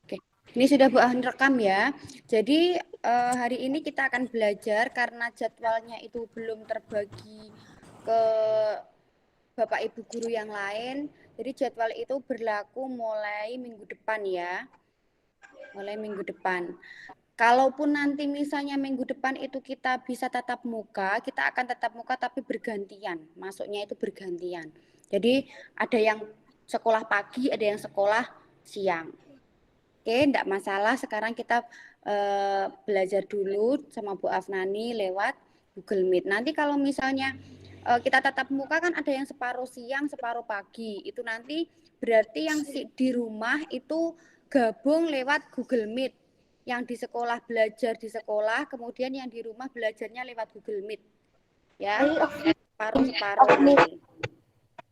Oke, ini sudah Bu Ahn rekam ya. Jadi hari ini kita akan belajar karena jadwalnya itu belum terbagi ke Bapak Ibu guru yang lain. Jadi jadwal itu berlaku mulai minggu depan ya. Mulai minggu depan. Kalaupun nanti misalnya minggu depan itu kita bisa tatap muka, kita akan tatap muka tapi bergantian. Masuknya itu bergantian. Jadi ada yang sekolah pagi, ada yang sekolah siang. Oke, enggak masalah. Sekarang kita belajar dulu sama Bu Afnani lewat Google Meet. Nanti kalau misalnya kita tatap muka kan ada yang separuh siang, separuh pagi. Itu nanti berarti yang di rumah itu gabung lewat Google Meet. Yang di sekolah belajar di sekolah, kemudian yang di rumah belajarnya lewat Google Meet. Ya, separuh-separuh nanti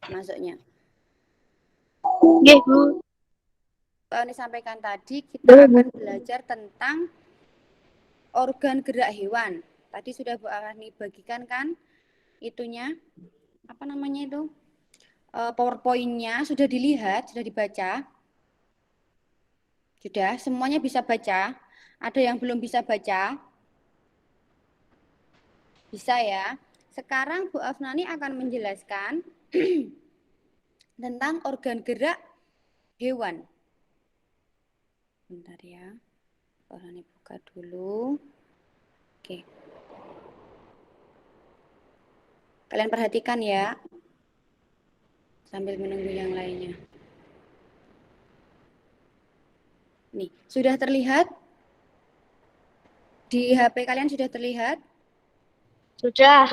masuknya. Ini sampaikan tadi kita akan belajar tentang organ gerak hewan. Tadi sudah Bu Arani bagikan kan itunya, apa namanya itu, PowerPoint-nya sudah dilihat, sudah dibaca. Sudah, semuanya bisa baca. Ada yang belum bisa baca? Bisa ya. Sekarang Bu Afnani akan menjelaskan tentang organ gerak hewan. Bentar ya. Bu Afnani buka dulu. Oke. Kalian perhatikan ya. Sambil menunggu yang lainnya. Nih, sudah terlihat? Di HP kalian sudah terlihat? Sudah.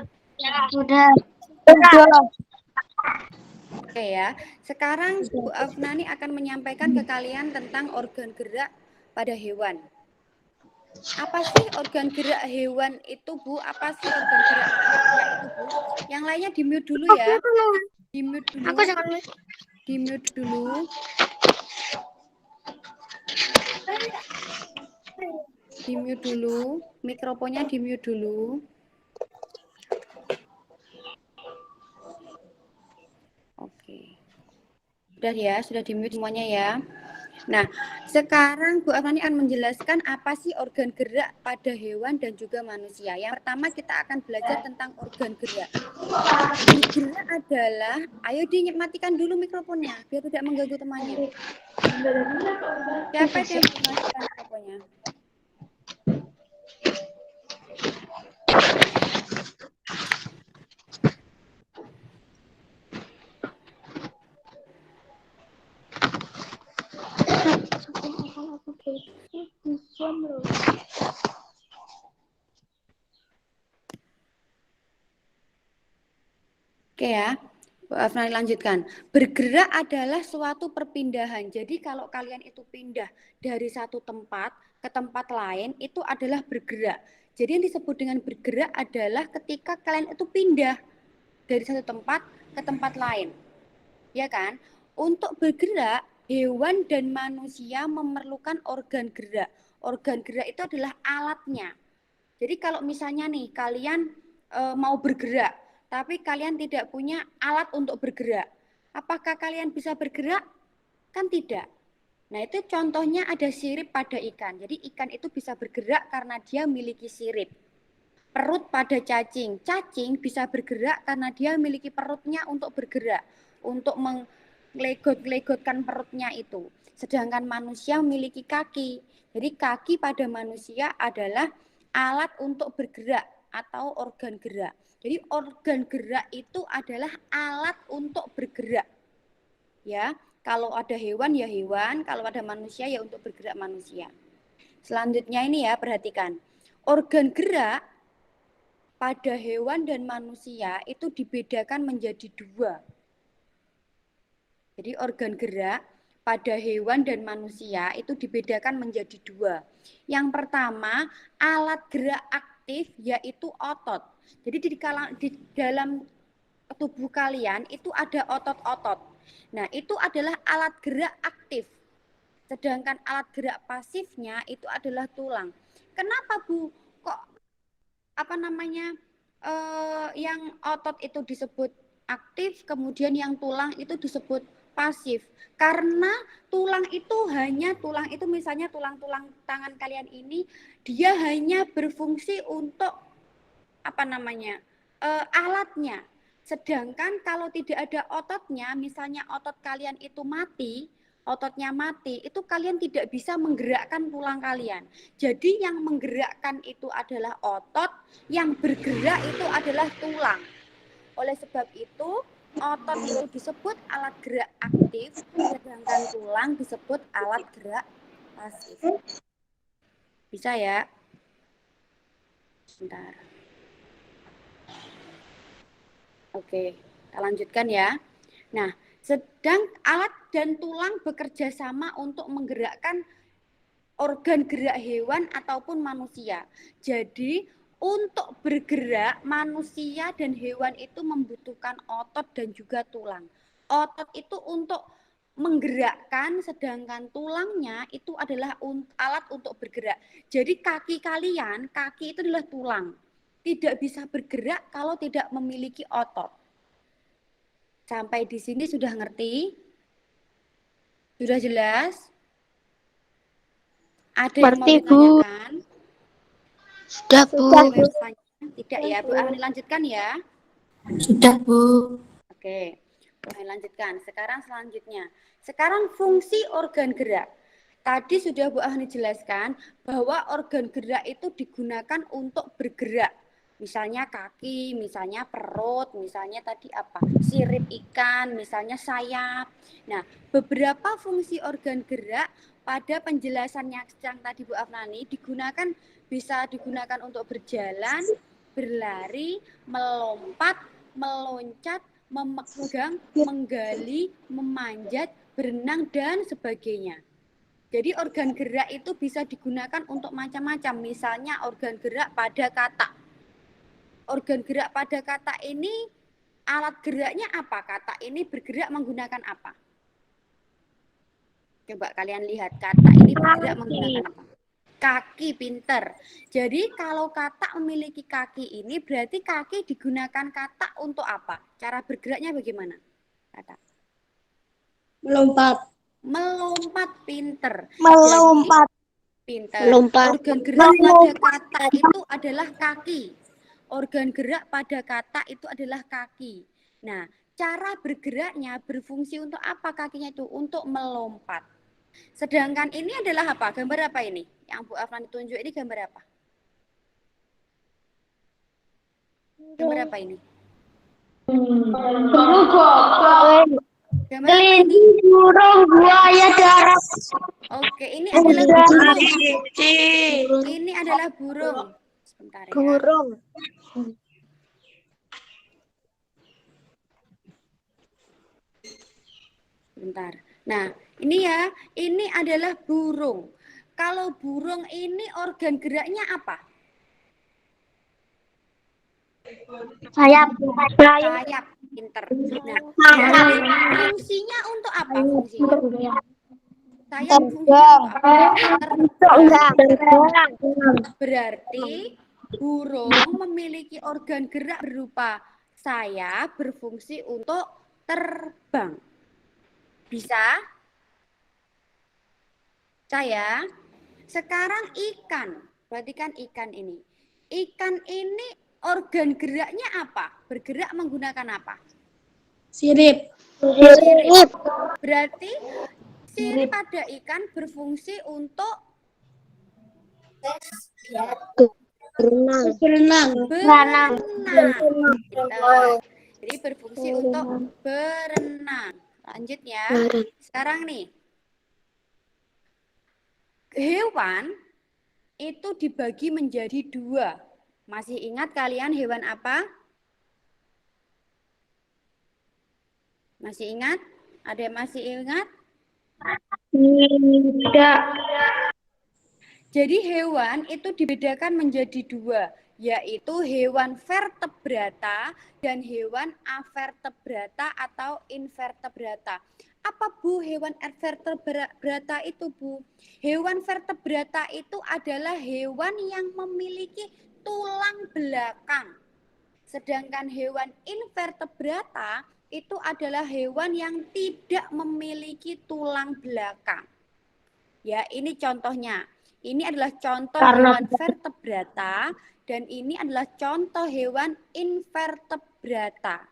Oke ya. Sekarang Bu Afnani akan menyampaikan ke kalian tentang organ gerak pada hewan. Apa sih organ gerak hewan itu, Bu? Apa sih organ geraknya itu, Bu? Yang lainnya di-mute dulu ya. Di-mute dulu. Di-mute dulu. Di-mute dulu. Mikrofonnya di-mute dulu. Oke. Sudah ya, sudah di-mute semuanya ya. Nah, sekarang Bu Afnani akan menjelaskan apa sih organ gerak pada hewan dan juga manusia. Yang pertama kita akan belajar tentang organ gerak. Bergerak adalah, ayo dimatikan dulu mikrofonnya biar tidak mengganggu temannya. Siapa itu yang belum matikan mikrofonnya? Oke ya, Bu Afnani lanjutkan. Bergerak adalah suatu perpindahan. Jadi kalau kalian itu pindah dari satu tempat ke tempat lain, itu adalah bergerak. Jadi yang disebut dengan bergerak adalah ketika kalian itu pindah dari satu tempat ke tempat lain. Ya kan? Untuk bergerak, hewan dan manusia memerlukan organ gerak. Organ gerak itu adalah alatnya. Jadi kalau misalnya nih kalian mau bergerak, tapi kalian tidak punya alat untuk bergerak, apakah kalian bisa bergerak? Kan tidak. Nah itu contohnya ada sirip pada ikan. Jadi ikan itu bisa bergerak karena dia memiliki sirip. Perut pada cacing. Cacing bisa bergerak karena dia memiliki perutnya untuk bergerak. Untuk menglegot-legotkan perutnya itu. Sedangkan manusia memiliki kaki. Jadi kaki pada manusia adalah alat untuk bergerak atau organ gerak. Jadi organ gerak itu adalah alat untuk bergerak. Ya, kalau ada hewan ya hewan, kalau ada manusia ya untuk bergerak manusia. Selanjutnya ini ya, perhatikan. Organ gerak pada hewan dan manusia itu dibedakan menjadi dua. Jadi organ gerak pada hewan dan manusia itu dibedakan menjadi dua. Yang pertama, alat gerak aktif yaitu otot. Jadi di dalam tubuh kalian itu ada otot-otot. Nah, itu adalah alat gerak aktif. Sedangkan alat gerak pasifnya itu adalah tulang. Kenapa, Bu? Kok yang otot itu disebut aktif, kemudian yang tulang itu disebut pasif. Karena tulang itu misalnya tulang-tulang tangan kalian ini dia hanya berfungsi untuk alatnya. Sedangkan kalau tidak ada ototnya, misalnya otot kalian itu ototnya mati, itu kalian tidak bisa menggerakkan tulang kalian. Jadi yang menggerakkan itu adalah otot, yang bergerak itu adalah tulang. Oleh sebab itu, otot itu disebut alat gerak aktif, sedangkan tulang disebut alat gerak pasif. Bisa ya? Bentar. Oke, kita lanjutkan ya. Nah, sedang alat dan tulang bekerja sama untuk menggerakkan organ gerak hewan ataupun manusia. Jadi, untuk bergerak, manusia dan hewan itu membutuhkan otot dan juga tulang. Otot itu untuk menggerakkan, sedangkan tulangnya itu adalah alat untuk bergerak. Jadi kaki itu adalah tulang. Tidak bisa bergerak kalau tidak memiliki otot. Sampai di sini sudah ngerti? Sudah jelas? Ada yang mau ditanyakan? Sudah, Bu. Tidak ya, Bu. Ahli lanjutkan ya. Sudah, Bu. Oke, boleh lanjutkan. Sekarang fungsi organ gerak. Tadi sudah Bu Ahni jelaskan bahwa organ gerak itu digunakan untuk bergerak. Misalnya kaki, misalnya perut, misalnya tadi sirip ikan, misalnya sayap. Nah, beberapa fungsi organ gerak pada penjelasannya yang tadi Bu Afnani bisa digunakan untuk berjalan, berlari, melompat, meloncat, memegang, menggali, memanjat, berenang, dan sebagainya. Jadi organ gerak itu bisa digunakan untuk macam-macam. Misalnya organ gerak pada kata. Organ gerak pada kata ini alat geraknya apa? Kata ini bergerak menggunakan apa? Coba kalian lihat, kata ini bergerak menggunakan apa? Kaki, pinter. Jadi kalau kata memiliki kaki ini berarti kaki digunakan kata untuk apa? Cara bergeraknya bagaimana? Kata. Melompat, pinter. Melompat. Jadi, pinter. Melompat. Organ gerak pada kata itu adalah kaki. Organ gerak pada kata itu adalah kaki. Nah, cara bergeraknya berfungsi untuk apa kakinya itu? Untuk melompat. Sedangkan ini adalah apa? Gambar apa ini? Yang Bu Afnan tunjuk ini gambar apa? Gambar apa ini? Gambar apa ini? Burung, buaya, darat. Oke, ini adalah burung. Ini adalah burung. Sebentar ya. Burung. Sebentar. Nah, ini adalah burung. Kalau burung ini organ geraknya apa? Sayap. Sayap, pinter. Nah, fungsinya untuk apa? Fungsinya? Sayap fungsinya untuk apa? Terbang. Berarti burung memiliki organ gerak berupa sayap berfungsi untuk terbang. Bisa? Saya. Sekarang ikan. Perhatikan ikan ini. Ikan ini organ geraknya apa? Bergerak menggunakan apa? Sirip. Berarti sirip pada ikan berfungsi untuk Berenang. Jadi berfungsi untuk berenang. Lanjut ya. Sekarang nih. Hewan itu dibagi menjadi 2. Masih ingat kalian hewan apa? Masih ingat? Ada yang masih ingat? Tidak. Jadi hewan itu dibedakan menjadi 2, yaitu hewan vertebrata dan hewan avertebrata atau invertebrata. Apa Bu hewan vertebrata itu Bu? Hewan vertebrata itu adalah hewan yang memiliki tulang belakang. Sedangkan hewan invertebrata itu adalah hewan yang tidak memiliki tulang belakang. Ya, ini contohnya. Ini adalah contoh hewan vertebrata dan ini adalah contoh hewan invertebrata.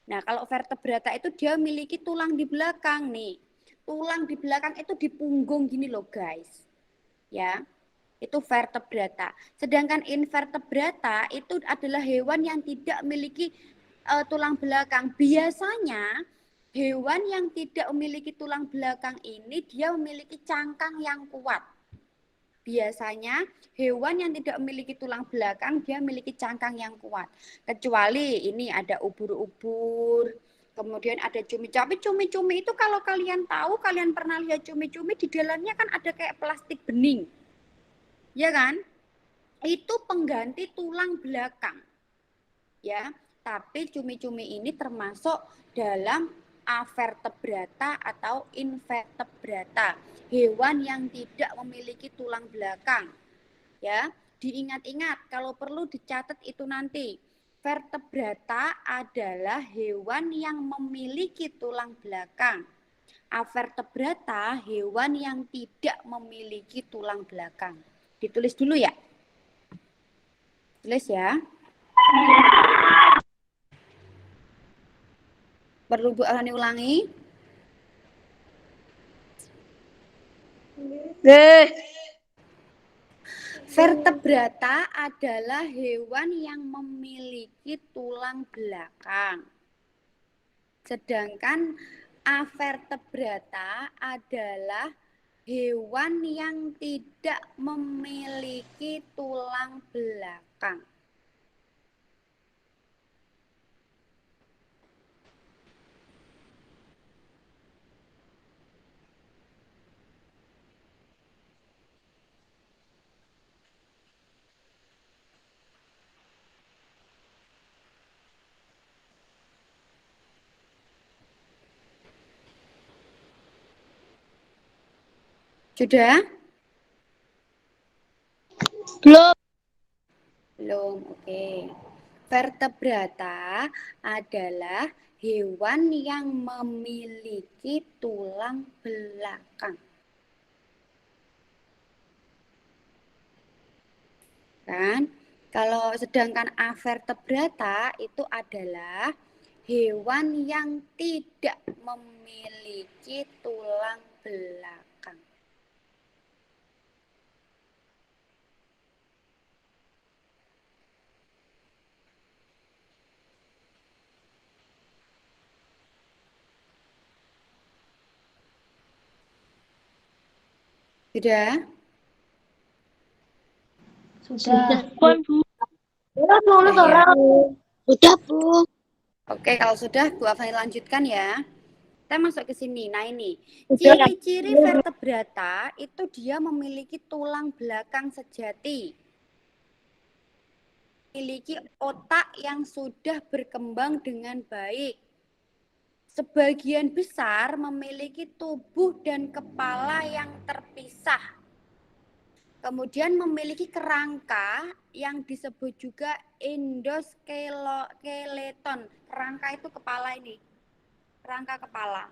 Nah, kalau vertebrata itu dia memiliki tulang di belakang nih. Tulang di belakang itu di punggung gini loh, guys. Ya. Itu vertebrata. Sedangkan invertebrata itu adalah hewan yang tidak memiliki tulang belakang. Biasanya hewan yang tidak memiliki tulang belakang ini dia memiliki cangkang yang kuat. Biasanya hewan yang tidak memiliki tulang belakang dia memiliki cangkang yang kuat. Kecuali ini ada ubur-ubur, kemudian ada cumi-cumi. Cumi-cumi itu kalau kalian tahu, kalian pernah lihat cumi-cumi di dalamnya kan ada kayak plastik bening. Ya kan? Itu pengganti tulang belakang. Ya, tapi cumi-cumi ini termasuk dalam avertebrata atau invertebrata, hewan yang tidak memiliki tulang belakang. Ya, diingat-ingat kalau perlu dicatat itu nanti. Vertebrata adalah hewan yang memiliki tulang belakang. Avertebrata hewan yang tidak memiliki tulang belakang. Ditulis dulu ya. Tulis ya. Perlu Bu Alani ulangi? Vertebrata adalah hewan yang memiliki tulang belakang. Sedangkan avertebrata adalah hewan yang tidak memiliki tulang belakang. Sudah? Belum. Belum, oke. Vertebrata adalah hewan yang memiliki tulang belakang. Kan? Kalau sedangkan avertebrata itu adalah hewan yang tidak memiliki tulang belakang. Sudah? Sudah. Sudah ya? Sudah, Bu. Oke, kalau sudah Bu Afani lanjutkan ya. Kita masuk ke sini. Nah ini, ciri-ciri vertebrata itu dia memiliki tulang belakang sejati. Memiliki otak yang sudah berkembang dengan baik. Sebagian besar memiliki tubuh dan kepala yang terpisah. Kemudian memiliki kerangka yang disebut juga endoskeleton. Kerangka itu kepala ini. Kerangka kepala.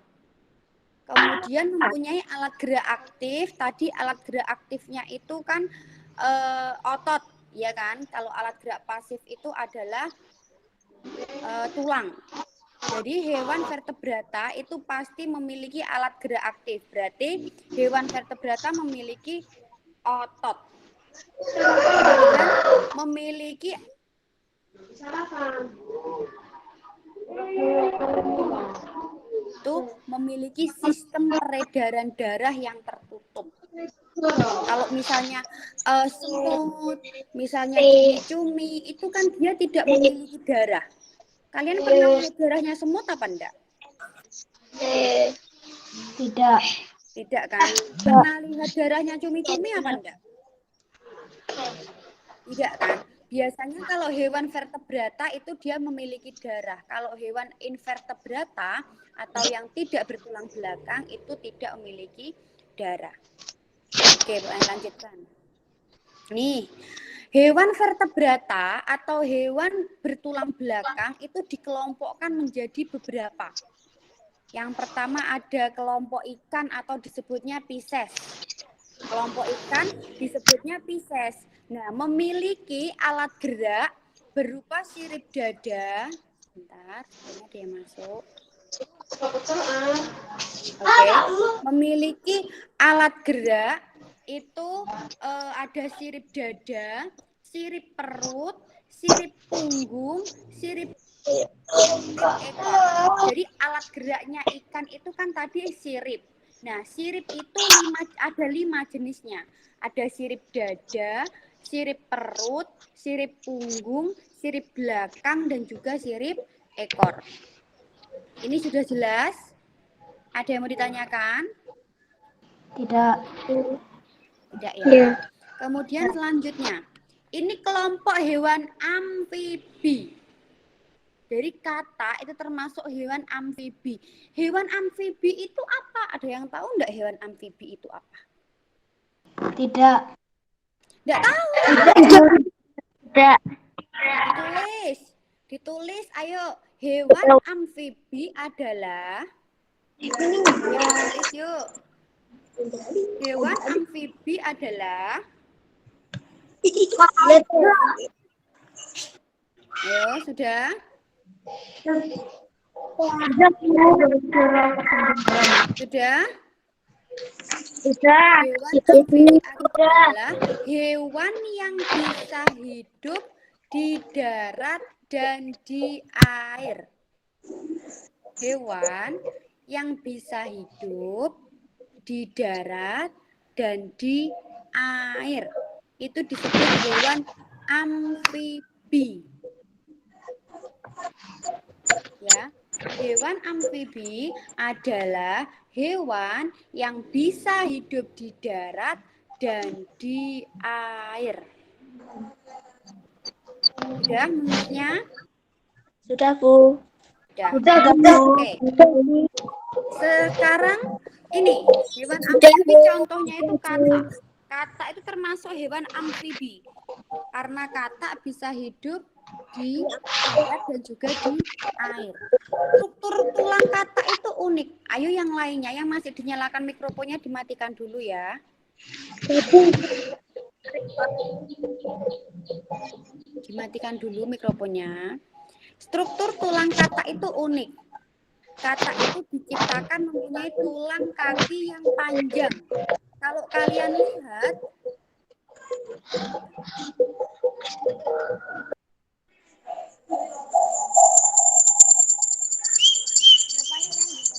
Kemudian mempunyai alat gerak aktif. Tadi alat gerak aktifnya itu kan otot, ya kan? Kalau alat gerak pasif itu adalah tulang. Jadi hewan vertebrata itu pasti memiliki alat gerak aktif. Berarti hewan vertebrata memiliki otot. Kemudian memiliki memiliki sistem peredaran darah yang tertutup. Kalau misalnya semut, misalnya cumi-cumi, itu kan dia tidak memiliki darah. Kalian pernah lihat darahnya semut apa enggak? Tidak. Tidak kan? Pernah lihat darahnya cumi-cumi apa enggak? Tidak kan? Biasanya kalau hewan vertebrata itu dia memiliki darah. Kalau hewan invertebrata atau yang tidak bertulang belakang itu tidak memiliki darah. Oke, Bu, lanjutkan. Nih, Hewan vertebrata atau hewan bertulang belakang itu dikelompokkan menjadi beberapa. Yang pertama ada kelompok ikan atau disebutnya Pisces. Kelompok ikan disebutnya Pisces. Nah, memiliki alat gerak berupa sirip dada. Sebentar, sebenarnya ada yang masuk. Oke, memiliki alat gerak itu ada sirip dada, sirip perut, sirip punggung, sirip ekor. Jadi alat geraknya ikan itu kan tadi sirip. Nah, sirip itu ada 5 jenisnya. Ada sirip dada, sirip perut, sirip punggung, sirip belakang, dan juga sirip ekor. Ini sudah jelas? Ada yang mau ditanyakan? Tidak. Tidak ya. Kemudian selanjutnya, ini kelompok hewan amfibi. Dari kata itu termasuk hewan amfibi. Hewan amfibi itu apa? Ada yang tahu enggak hewan amfibi itu apa? Tidak. Enggak tahu. Tidak. Ditulis. Ditulis, ayo. Hewan amfibi adalah, ditulis yuk. Hewan amfibi adalah, ayo sudah. Sudah? Hewan amfibi adalah hewan yang bisa hidup di darat dan di air. Hewan yang bisa hidup di darat dan di air. Itu disebut hewan amfibi. Ya, hewan amfibi adalah hewan yang bisa hidup di darat dan di air. Sudah menurutnya? Sudah, Bu. Sudah. Oke. Sekarang ini hewan amfibi contohnya itu kata. Kata itu termasuk hewan amfibi. Karena kata bisa hidup di darat dan juga di air. Struktur tulang kata itu unik. Ayo yang lainnya yang masih dinyalakan mikrofonnya dimatikan dulu ya. Dimatikan dulu mikrofonnya. Struktur tulang kata itu unik. Kata itu diciptakan mempunyai tulang kaki yang panjang. Kalau kalian lihat,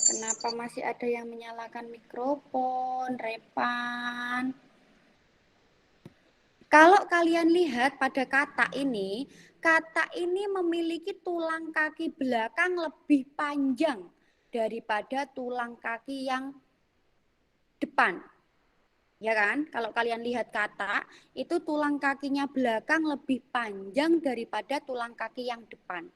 kenapa masih ada yang menyalakan mikrofon, Repan? Kalau kalian lihat pada kata ini memiliki tulang kaki belakang lebih panjang daripada tulang kaki yang depan. Ya kan? Kalau kalian lihat kata, itu tulang kakinya belakang lebih panjang daripada tulang kaki yang depan.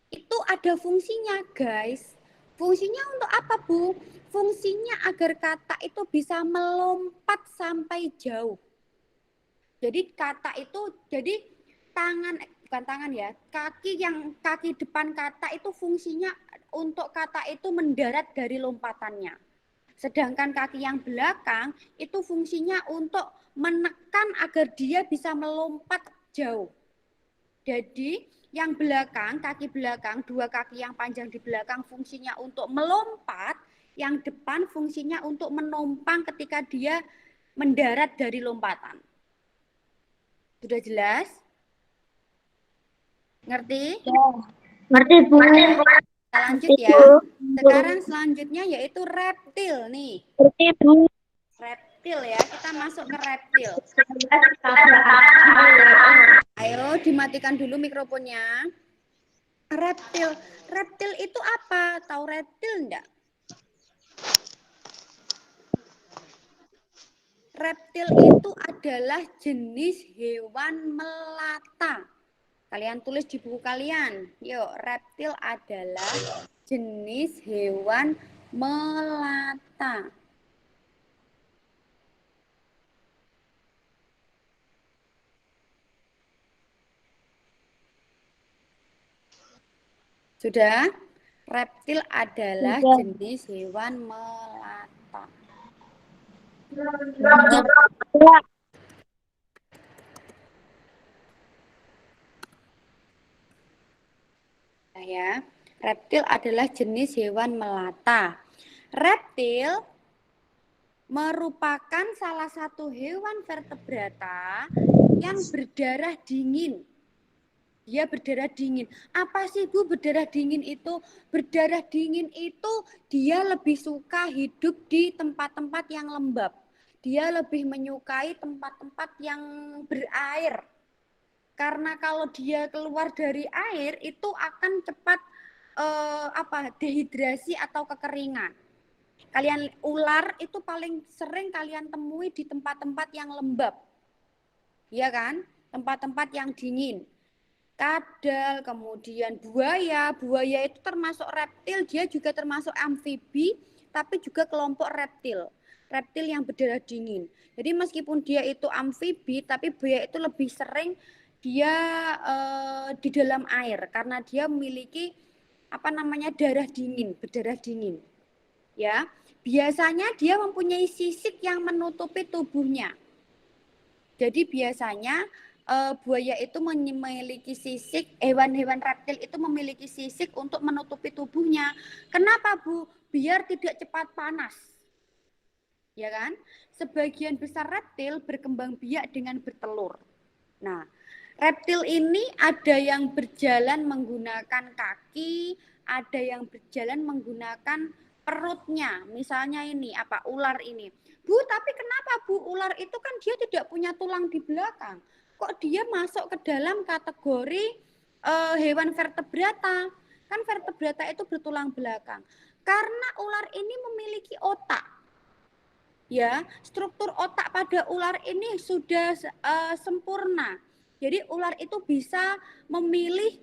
Itu ada fungsinya, guys. Fungsinya untuk apa, Bu? Fungsinya agar kata itu bisa melompat sampai jauh. Jadi kata itu, jadi bukan tangan ya, kaki depan kata itu fungsinya untuk kata itu mendarat dari lompatannya. Sedangkan kaki yang belakang itu fungsinya untuk menekan agar dia bisa melompat jauh. Jadi yang belakang, kaki belakang, dua kaki yang panjang di belakang fungsinya untuk melompat, yang depan fungsinya untuk menopang ketika dia mendarat dari lompatan. Sudah jelas? Ngerti? Ya. Ngerti, Bu. Kita lanjut ya. Sekarang selanjutnya yaitu reptil nih. Ngerti, Bu. Reptil ya, kita masuk ke reptil. Ayo dimatikan dulu mikrofonnya. Reptil. Reptil itu apa? Tahu reptil enggak? Reptil itu adalah jenis hewan melata. Kalian tulis di buku kalian. Yuk, reptil adalah jenis hewan melata. Sudah? Reptil adalah Sudah. jenis hewan melata. Tidak. Ya, reptil adalah jenis hewan melata. Reptil merupakan salah satu hewan vertebrata yang berdarah dingin. Dia berdarah dingin. Apa sih Bu berdarah dingin itu? Berdarah dingin itu dia lebih suka hidup di tempat-tempat yang lembab. Dia lebih menyukai tempat-tempat yang berair. Karena kalau dia keluar dari air itu akan cepat dehidrasi atau kekeringan. Kalian ular itu paling sering kalian temui di tempat-tempat yang lembab. Iya kan? Tempat-tempat yang dingin. Kadal, kemudian buaya. Buaya itu termasuk reptil, dia juga termasuk amfibi, tapi juga kelompok reptil. Reptil yang berdarah dingin. Jadi meskipun dia itu amfibi, tapi buaya itu lebih sering dia di dalam air karena dia memiliki darah dingin, berdarah dingin. Ya, biasanya dia mempunyai sisik yang menutupi tubuhnya. Jadi biasanya buaya itu memiliki sisik, hewan-hewan reptil itu memiliki sisik untuk menutupi tubuhnya. Kenapa Bu? Biar tidak cepat panas. Ya kan? Sebagian besar reptil berkembang biak dengan bertelur. Nah, reptil ini ada yang berjalan menggunakan kaki, ada yang berjalan menggunakan perutnya. Misalnya ini ular ini. Bu, tapi kenapa Bu ular itu kan dia tidak punya tulang di belakang? Kok dia masuk ke dalam kategori hewan vertebrata? Kan vertebrata itu bertulang belakang. Karena ular ini memiliki otak. Ya, struktur otak pada ular ini sudah sempurna. Jadi ular itu bisa memilih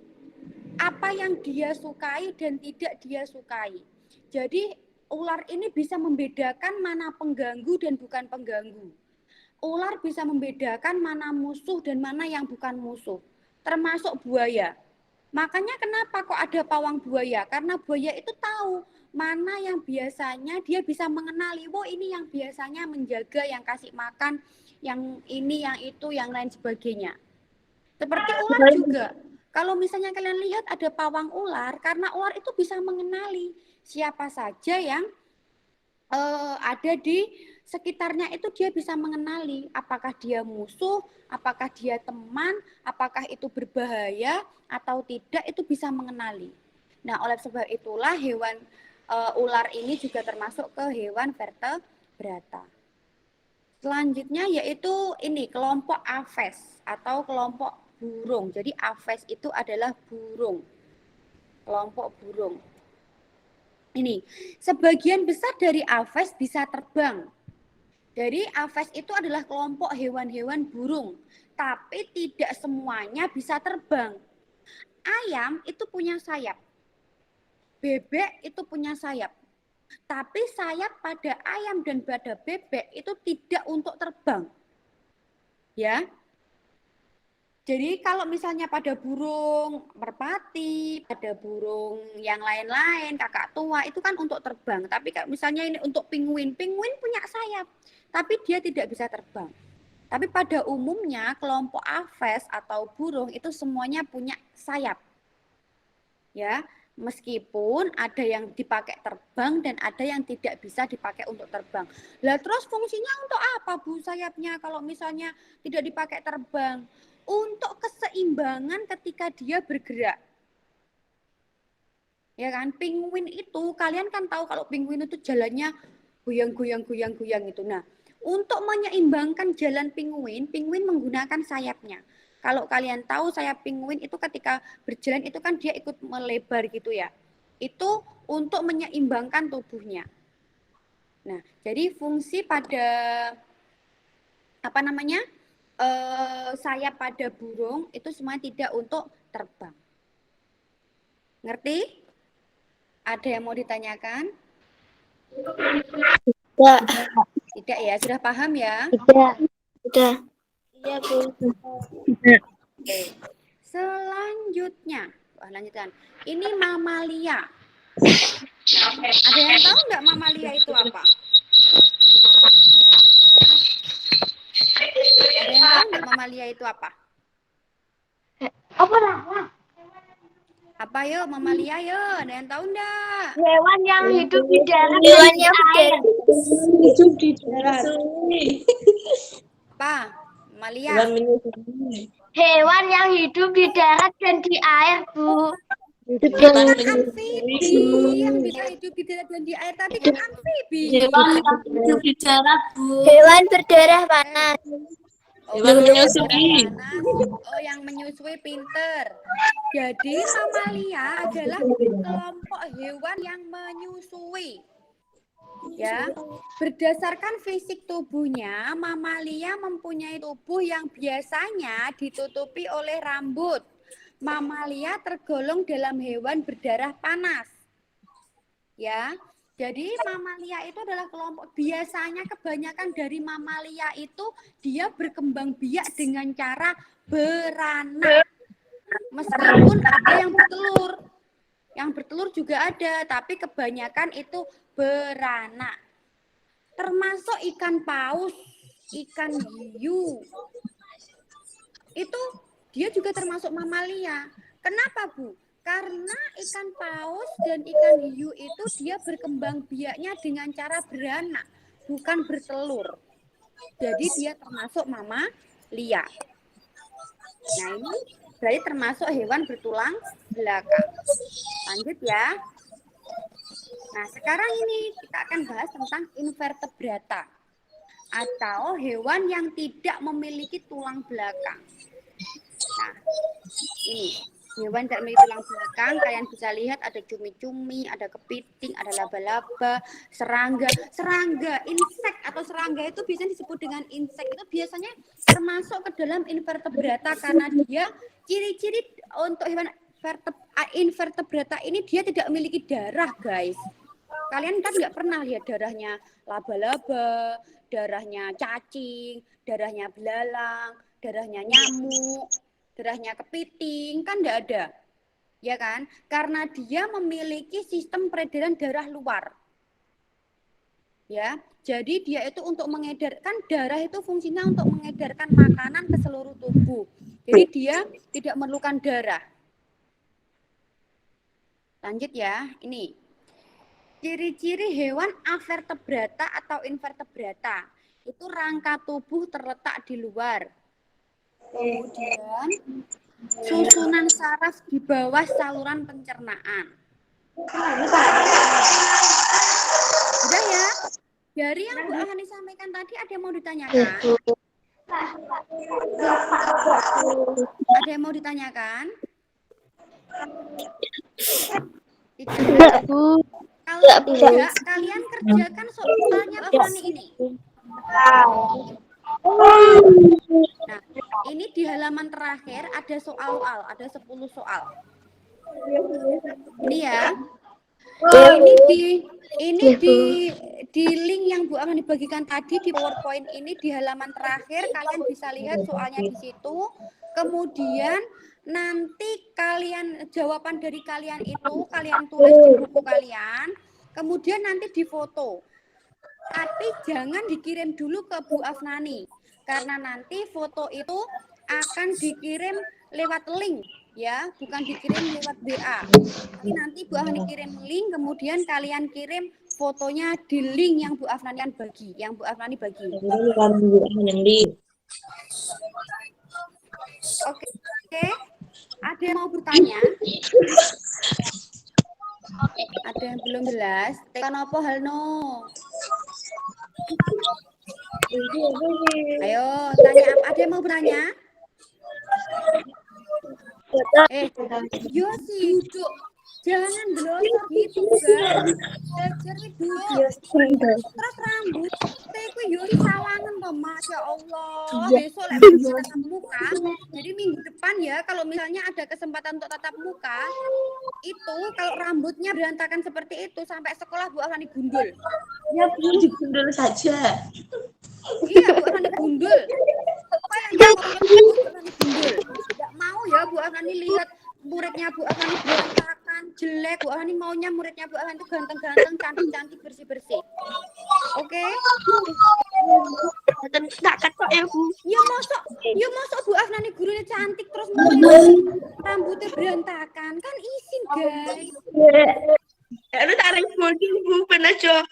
apa yang dia sukai dan tidak dia sukai. Jadi ular ini bisa membedakan mana pengganggu dan bukan pengganggu. Ular bisa membedakan mana musuh dan mana yang bukan musuh, termasuk buaya. Makanya kenapa kok ada pawang buaya? Karena buaya itu tahu mana yang biasanya dia bisa mengenali, ini yang biasanya menjaga, yang kasih makan, yang ini, yang itu, yang lain sebagainya. Seperti ular juga. Kalau misalnya kalian lihat ada pawang ular, karena ular itu bisa mengenali siapa saja yang ada di sekitarnya, itu dia bisa mengenali apakah dia musuh, apakah dia teman, apakah itu berbahaya atau tidak, itu bisa mengenali. Nah, oleh sebab itulah hewan ular ini juga termasuk ke hewan vertebrata. Selanjutnya yaitu ini kelompok Aves atau kelompok burung. Jadi Aves itu adalah burung. Kelompok burung. Ini, sebagian besar dari Aves bisa terbang. Jadi Aves itu adalah kelompok hewan-hewan burung, tapi tidak semuanya bisa terbang. Ayam itu punya sayap. Bebek itu punya sayap. Tapi sayap pada ayam dan pada bebek itu tidak untuk terbang. Ya. Jadi kalau misalnya pada burung merpati, pada burung yang lain-lain, kakak tua, itu kan untuk terbang. Tapi kalau misalnya ini untuk penguin, penguin punya sayap, tapi dia tidak bisa terbang. Tapi pada umumnya kelompok Aves atau burung itu semuanya punya sayap. Ya, meskipun ada yang dipakai terbang dan ada yang tidak bisa dipakai untuk terbang. Lah terus fungsinya untuk apa Bu sayapnya kalau misalnya tidak dipakai terbang? Untuk keseimbangan ketika dia bergerak. Ya kan, penguin itu kalian kan tahu kalau penguin itu jalannya goyang-goyang itu. Nah, untuk menyeimbangkan jalan penguin, penguin menggunakan sayapnya. Kalau kalian tahu sayap penguin itu ketika berjalan itu kan dia ikut melebar gitu ya. Itu untuk menyeimbangkan tubuhnya. Nah, jadi fungsi pada sayap pada burung itu semua tidak untuk terbang. Ngerti? Ada yang mau ditanyakan? Tidak. Tidak ya, sudah paham ya? Tidak. Iya, Bu. Oke. Selanjutnya, Lanjutkan. Ini mamalia. Nah, ada yang tahu nggak mamalia itu apa? Ada yang tahu nggak mamalia itu apa? Apa lah? Apa yuk mamalia yuk? Ada yang tahu nggak? Hewan yang hidup di darat Hewan dan di yang air. Hidup di darat. Apa? Mamalia. Hewan menyusui. Hewan yang hidup di darat dan di air, Bu. Hewan Amfibi yang bisa hidup di darat dan di air, tapi kan amfibi. Hewan yang hidup di darat, Bu. Hewan berdarah panas. Hewan menyusui. Oh, yang menyusui pinter. Jadi mamalia adalah kelompok hewan yang menyusui. Ya, berdasarkan fisik tubuhnya, mamalia mempunyai tubuh yang biasanya ditutupi oleh rambut. Mamalia tergolong dalam hewan berdarah panas. Ya, jadi mamalia itu adalah kelompok, biasanya kebanyakan dari mamalia itu dia berkembang biak dengan cara beranak. Meskipun ada yang bertelur. Yang bertelur juga ada, tapi kebanyakan itu beranak. Termasuk ikan paus, ikan hiu. Itu dia juga termasuk mamalia. Kenapa, Bu? Karena ikan paus dan ikan hiu itu dia berkembang biaknya dengan cara beranak, bukan bertelur. Jadi dia termasuk mamalia. Nah, ini berarti termasuk hewan bertulang belakang. Lanjut ya. Nah, sekarang ini kita akan bahas tentang invertebrata atau hewan yang tidak memiliki tulang belakang. Nah, ini hewan tidak memiliki tulang belakang, kalian bisa lihat ada cumi-cumi, ada kepiting, ada laba-laba, serangga. Serangga, insek atau serangga itu biasanya disebut dengan insek. Itu biasanya termasuk ke dalam invertebrata karena dia ciri-ciri untuk hewan invertebrata ini dia tidak memiliki darah, guys. Kalian kan nggak pernah lihat darahnya laba-laba, darahnya cacing, darahnya belalang, darahnya nyamuk, darahnya kepiting, kan nggak ada. Ya kan? Karena dia memiliki sistem peredaran darah luar. Ya, jadi dia itu untuk mengedarkan darah itu fungsinya untuk mengedarkan makanan ke seluruh tubuh. Jadi dia tidak memerlukan darah. Lanjut ya, ini. Ciri-ciri hewan avertebrata atau invertebrata. Itu rangka tubuh terletak di luar. Kemudian susunan saraf di bawah saluran pencernaan. Udah ya? Dari yang Bu Ahani sampaikan tadi ada yang mau ditanyakan? Ada yang mau ditanyakan? Tidak. Kalau tidak, kalian kerjakan soalnya Ahani ini. Nah, ini di halaman terakhir ada soal-soal, ada 10 soal. Ini ya. Ini di link yang Bu akan dibagikan tadi di PowerPoint ini di halaman terakhir kalian bisa lihat soalnya di situ. Kemudian nanti kalian jawaban dari kalian itu kalian tulis di buku kalian, kemudian nanti difoto. Tapi jangan dikirim dulu ke Bu Afnani karena nanti foto itu akan dikirim lewat link ya, bukan dikirim lewat WA. Tapi nanti Bu Afnani kirim link, kemudian kalian kirim fotonya di link yang Bu Afnani bagi, yang Bu Afnani bagi. Oke. Ada yang mau bertanya? Ada yang belum jelas? Tekan apa halno? Ayo, tanya apa? Ada yang mau bertanya? Yo sih, duduk. Jangan belosok gitu, guys. Belajar duduk. Terus rambut, aku yo sawangan toh, Masya Allah. Besok lagi tatap muka. Jadi minggu depan ya, kalau misalnya ada kesempatan untuk tatap muka, itu kalau rambutnya berantakan seperti itu sampai sekolah Bu akan digundul. Ya, digundul saja. Iya, Bu akan digundul. Apa yang mau digundul? Tidak mau ya Bu akan lihat murid muridnya Bu Afani berantakan, jelek. Bu Afani maunya muridnya Bu Afani itu ganteng-ganteng, cantik-cantik, bersih-bersih. Oke? Tak ketok ya Bu. Ya mosok Bu Afani gurunya cantik terus maunya rambutnya berantakan. Kan isin, guys. Lu tarik bonding Bu, pernah coba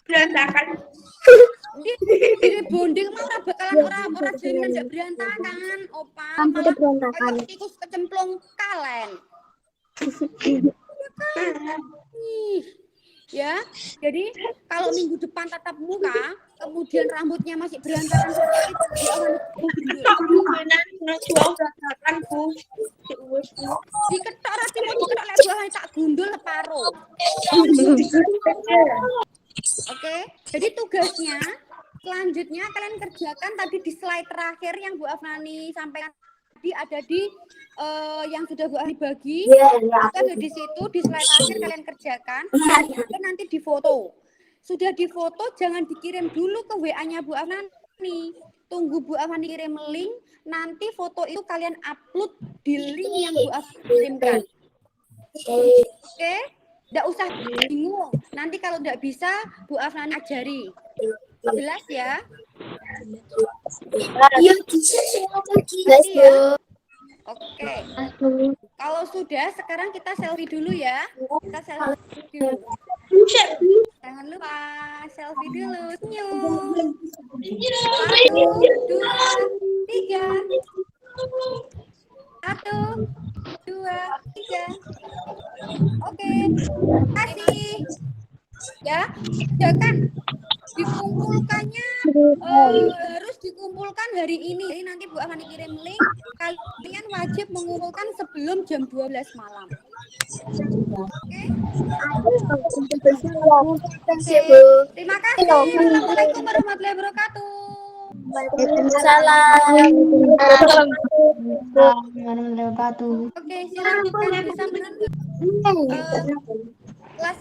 berantakan. Dia bonding mah ora bakalan ora jaminan ndak berantakan, Opa. Rambutnya Malah berantakan. kayak tikus kecemplung kalen. Ih, ya. Jadi kalau minggu depan tatap muka, kemudian rambutnya masih berantakan seperti itu, Bu Afani gundul. Berantakan Bu. Diketok ra timo diketok lek Bu Afani tak gundul paro. Oke, jadi tugasnya selanjutnya kalian kerjakan tadi di slide terakhir yang Bu Afnani sampaikan tadi ada di yang sudah Bu Afnani bagi. Ada di situ di slide terakhir kalian kerjakan, dan nanti difoto. Sudah difoto jangan dikirim dulu ke WA-nya Bu Afnani. Tunggu Bu Afnani kirim link, nanti foto itu kalian upload di link yang Bu Afnani kirimkan. Oke? Nggak usah bingung. Nanti kalau nggak bisa, Bu Afnani ajari. Jelas ya? Iya, bisa Jelas ya? Oke. Kalau sudah, sekarang kita selfie dulu ya. Kita selfie dulu. Jangan lupa selfie dulu. Senyum. 1, 2, 3. 1, 2, 3. Oke, kasih. Ya, kan dikumpulkannya harus dikumpulkan hari ini. Jadi nanti Bu akan kirim link. Kalian wajib mengumpulkan sebelum jam 12 malam. Oke? Terima kasih. Assalamualaikum warahmatullahi wabarakatuh. Waalaikumsalam. Oke, silakan bisa menonton kelas